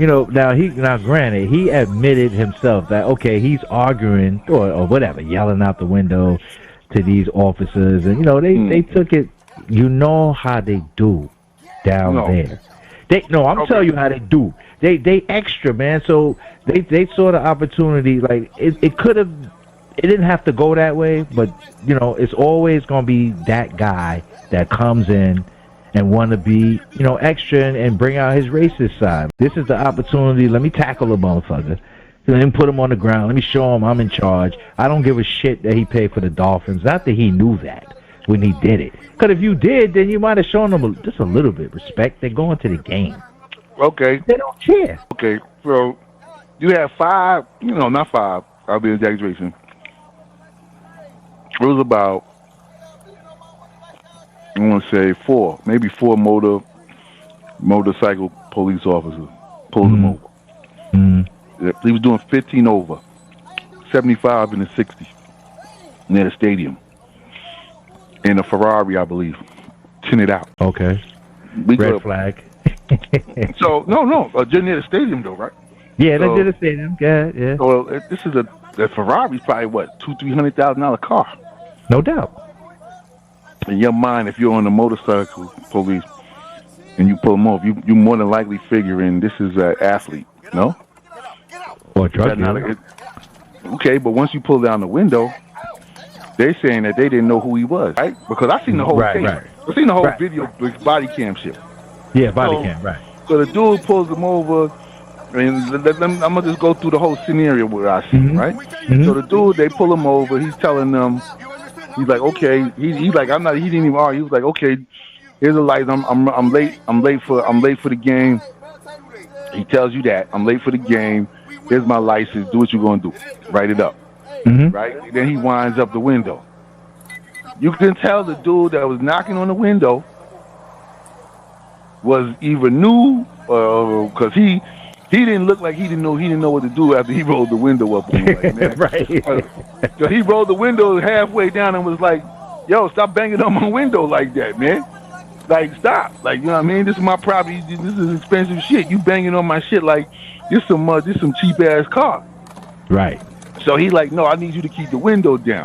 Now granted, he admitted himself that okay, he's arguing or whatever, yelling out the window to these officers, and they took it. You know how they do down No. there. I'm telling you how they do. They extra, man. So they saw the opportunity. Like it could have. It didn't have to go that way, but it's always gonna be that guy that comes in and want to be, extra and bring out his racist side. This is the opportunity. Let me tackle a motherfucker. Let me put him on the ground. Let me show him I'm in charge. I don't give a shit that he paid for the Dolphins. Not that he knew that when he did it. Because if you did, then you might have shown them just a little bit of respect. They're going to the game. Okay. They don't care. Okay. So you have five, not five. I'll be exaggeration. It was about, I want to say maybe four motorcycle police officers pulled him over. He was doing 15 over, 75 in the 60s near the stadium. In a Ferrari, I believe, tinted out. Okay. Red flag. So just near the stadium though, right? Yeah, they did a stadium. Yeah. So this is the Ferrari's probably what, $200,000-$300,000 car. No doubt. In your mind, if you're on the motorcycle police and you pull them off, you more than likely figuring this is an athlete, no? Or drug dealer. Okay, but once you pull down the window, they're saying that they didn't know who he was, right? Because I seen the whole thing. Right. I seen the whole video, body cam shit. Yeah, body cam, right. So the dude pulls him over, and I'm gonna just go through the whole scenario where I see, right? So the dude, they pull him over. He's telling them, he's like, okay. He's like, I'm not. He didn't even argue. He was like, okay, here's the lights. I'm late. I'm late for the game. He tells you that I'm late for the game. Here's my license. Do what you're gonna do. Write it up. Right. Then he winds up the window. You can tell the dude that was knocking on the window was either new because he didn't look like he didn't know what to do after he rolled the window up on him. Like, man. Right. So he rolled the window halfway down and was like, yo, stop banging on my window like that, man. Like, stop. Like, you know what I mean? This is my property. This is expensive shit. You banging on my shit like this some cheap ass car. Right. So he like, no, I need you to keep the window down.